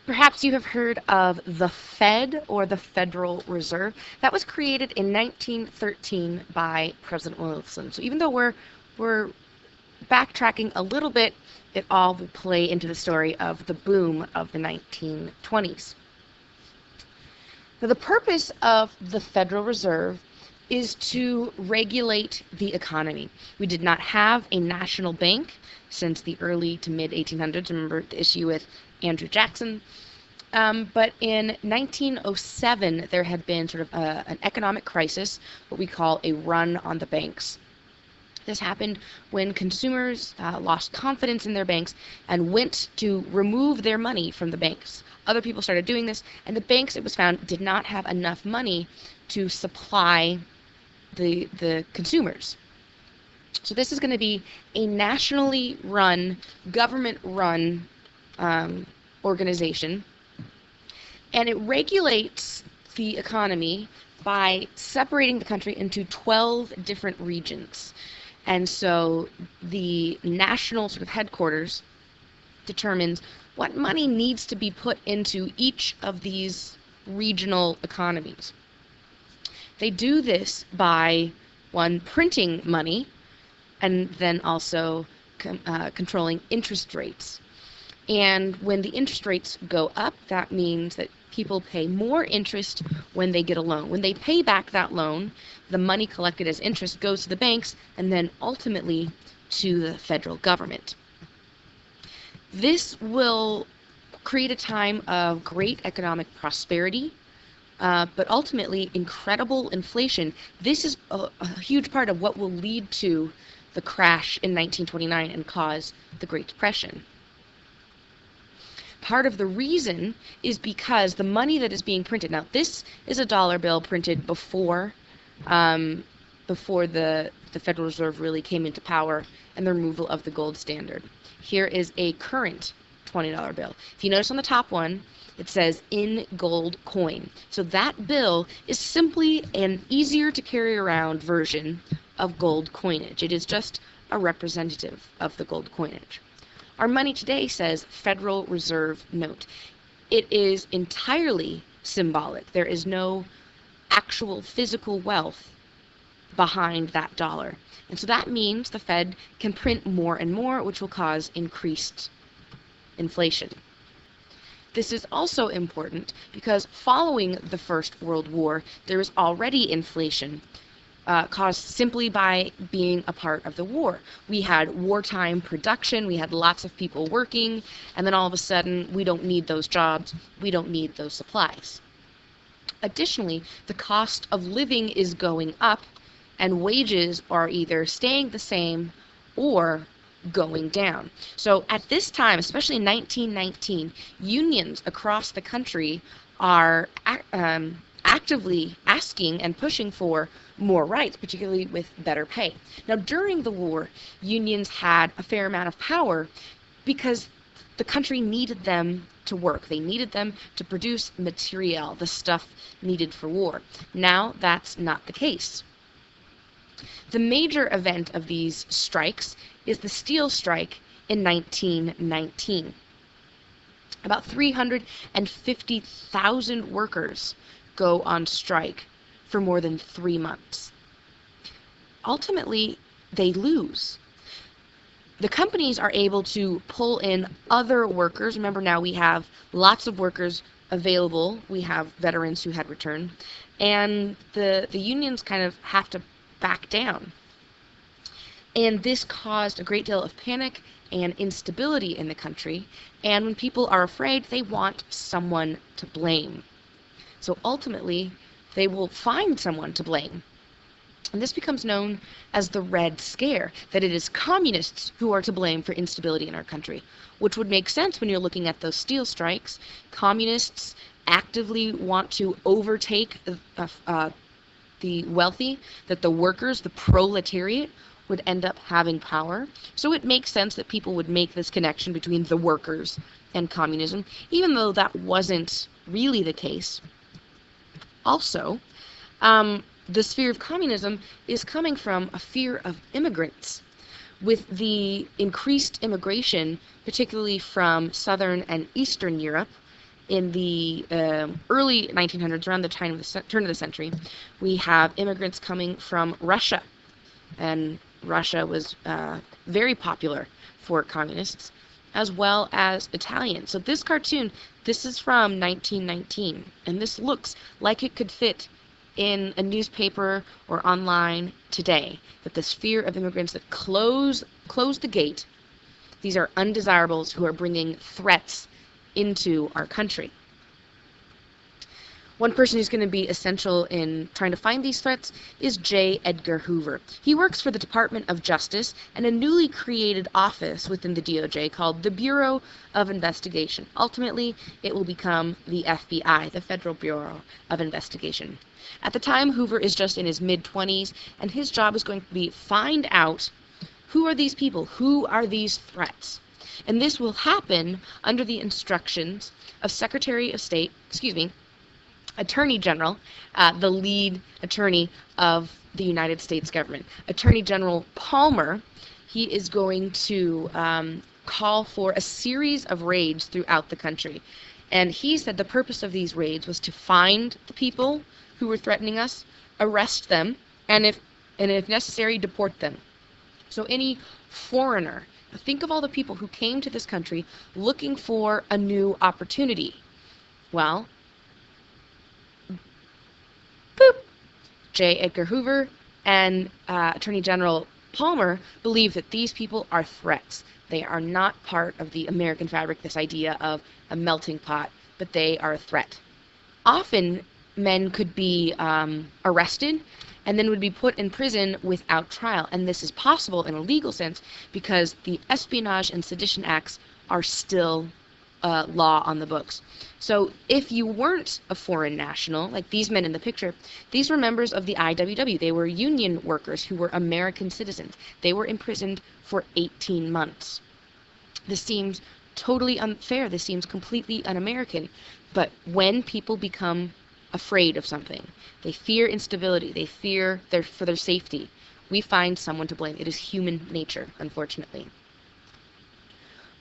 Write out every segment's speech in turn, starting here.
Perhaps you have heard of the Fed or the Federal Reserve. That was created in 1913 by President Wilson. So even though we're backtracking a little bit, it all will play into the story of the boom of the 1920s. Now, the purpose of the Federal Reserve is to regulate the economy. We did not have a national bank since the early to mid 1800s. Remember the issue with Andrew Jackson. But in 1907, there had been sort of an economic crisis, what we call a run on the banks. This happened when consumers lost confidence in their banks and went to remove their money from the banks. Other people started doing this, and the banks, it was found, did not have enough money to supply the consumers. So this is going to be a nationally run, government-run organization, and it regulates the economy by separating the country into 12 different regions. And so the national sort of headquarters determines what money needs to be put into each of these regional economies. They do this by, one, printing money, and then also controlling interest rates. And when the interest rates go up, that means that people pay more interest when they get a loan. When they pay back that loan, the money collected as interest goes to the banks and then ultimately to the federal government. This will create a time of great economic prosperity, but ultimately incredible inflation. This is a huge part of what will lead to the crash in 1929 and cause the Great Depression. Part of the reason is because the money that is being printed, now this is a dollar bill printed before the Federal Reserve really came into power and the removal of the gold standard. Here is a current $20 bill. If you notice on the top one, it says in gold coin. So that bill is simply an easier to carry around version of gold coinage. It is just a representative of the gold coinage. Our money today says Federal Reserve note. It is entirely symbolic. There is no actual physical wealth behind that dollar. And so that means the Fed can print more and more, which will cause increased inflation. This is also important because following the First World War, there was already inflation caused simply by being a part of the war. We had wartime production, we had lots of people working, and then all of a sudden we don't need those jobs, we don't need those supplies. Additionally, the cost of living is going up and wages are either staying the same or going down. So at this time, especially in 1919, unions across the country are actively asking and pushing for more rights, particularly with better pay. Now, during the war, unions had a fair amount of power because the country needed them to work. They needed them to produce material, the stuff needed for war. Now, that's not the case. The major event of these strikes is the steel strike in 1919. About 350,000 workers go on strike for more than 3 months. Ultimately, they lose. The companies are able to pull in other workers. Remember, now we have lots of workers available. We have veterans who had returned. And the unions kind of have to back down. And this caused a great deal of panic and instability in the country. And when people are afraid, they want someone to blame. So ultimately, they will find someone to blame. And this becomes known as the Red Scare, that it is communists who are to blame for instability in our country, which would make sense when you're looking at those steel strikes. Communists actively want to overtake the wealthy, that the workers, the proletariat, would end up having power. So it makes sense that people would make this connection between the workers and communism, even though that wasn't really the case. Also, the sphere of communism is coming from a fear of immigrants. With the increased immigration, particularly from Southern and Eastern Europe, in the early 1900s, around the time of the turn of the century, we have immigrants coming from Russia, and Russia was very popular for communists, as well as Italians. So this cartoon, this is from 1919, and this looks like it could fit in a newspaper or online today. That this fear of immigrants that close the gate, these are undesirables who are bringing threats into our country. One person who's going to be essential in trying to find these threats is J. Edgar Hoover. He works for the Department of Justice and a newly created office within the DOJ called the Bureau of Investigation. Ultimately, it will become the FBI, the Federal Bureau of Investigation. At the time, Hoover is just in his mid-20s, and his job is going to be find out who are these people, who are these threats. And this will happen under the instructions of Secretary of State, Attorney General, the lead attorney of the United States government. Attorney General Palmer, he is going to call for a series of raids throughout the country. And he said the purpose of these raids was to find the people who were threatening us, arrest them, and if necessary, deport them. So any foreigner, think of all the people who came to this country looking for a new opportunity. Well, boop, J. Edgar Hoover and Attorney General Palmer believe that these people are threats. They are not part of the American fabric, this idea of a melting pot, but they are a threat. Often, men could be arrested and then would be put in prison without trial. And this is possible in a legal sense because the Espionage and Sedition Acts are still law on the books. So if you weren't a foreign national, like these men in the picture, these were members of the IWW. They were union workers who were American citizens. They were imprisoned for 18 months. This seems totally unfair. This seems completely un-American. But when people become afraid of something, they fear instability, they fear for their safety, we find someone to blame. It is human nature, unfortunately.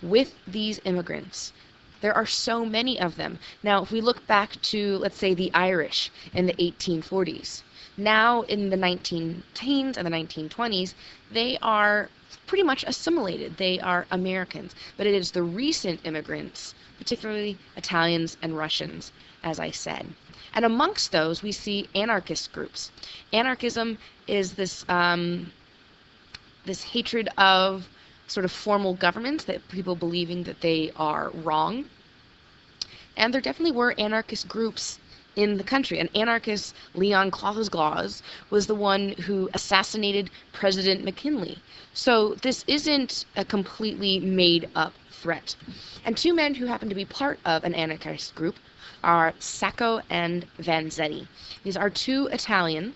With these immigrants, there are so many of them. Now, if we look back to, let's say, the Irish in the 1840s, now in the 1910s and the 1920s, they are pretty much assimilated. They are Americans. But it is the recent immigrants, particularly Italians and Russians, as I said. And amongst those, we see anarchist groups. Anarchism is this this hatred of sort of formal governments, that people believing that they are wrong. And there definitely were anarchist groups in the country. An anarchist, Leon Klausglas, was the one who assassinated President McKinley. So this isn't a completely made-up threat. And two men who happen to be part of an anarchist group are Sacco and Vanzetti. These are two Italian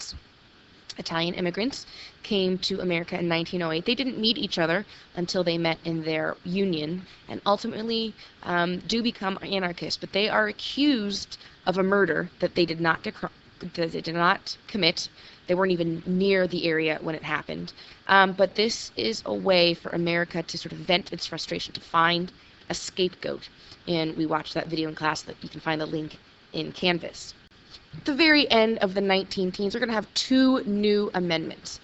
immigrants, came to America in 1908. They didn't meet each other until they met in their union, and ultimately do become anarchists. But they are accused of a murder that they did not commit. They weren't even near the area when it happened. But this is a way for America to sort of vent its frustration, to find a scapegoat. And we watched that video in class. That you can find the link in Canvas. At the very end of the 19-teens, we're going to have two new amendments.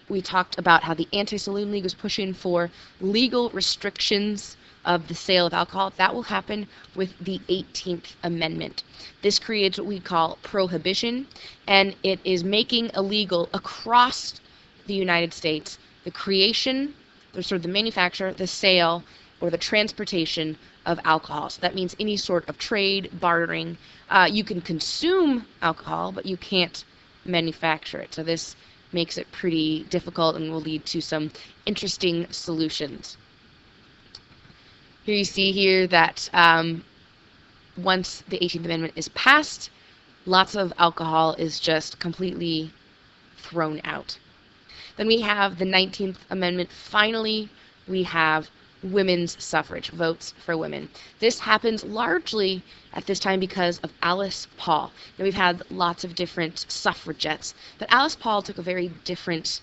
We talked about how the Anti-Saloon League was pushing for legal restrictions of the sale of alcohol. That will happen with the 18th Amendment. This creates what we call prohibition, and it is making illegal across the United States the creation, the manufacture, the sale, or the transportation of alcohol. So that means any sort of trade, bartering. You can consume alcohol, but you can't manufacture it. So this makes it pretty difficult and will lead to some interesting solutions. Here you see here that once the 18th Amendment is passed, lots of alcohol is just completely thrown out. Then we have the 19th Amendment. Finally, we have women's suffrage, votes for women. This happens largely at this time because of Alice Paul. Now, we've had lots of different suffragettes, but Alice Paul took a very different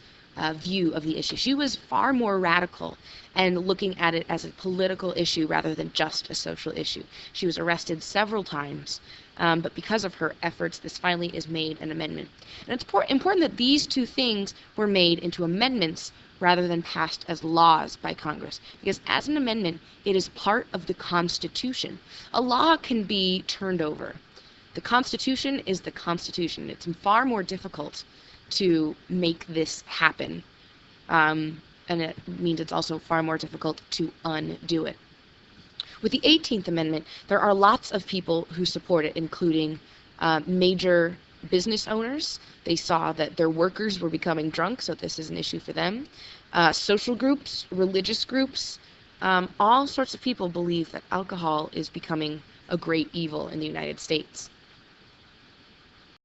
view of the issue. She was far more radical and looking at it as a political issue rather than just a social issue. She was arrested several times, but because of her efforts, this finally is made an amendment. And it's important that these two things were made into amendments rather than passed as laws by Congress, because as an amendment, it is part of the Constitution. A law can be turned over. The Constitution is the Constitution. It's far more difficult to make this happen, and it means it's also far more difficult to undo it. With the 18th Amendment, there are lots of people who support it, including major business owners. They saw that their workers were becoming drunk, so this is an issue for them. Social groups, religious groups, all sorts of people believe that alcohol is becoming a great evil in the United States.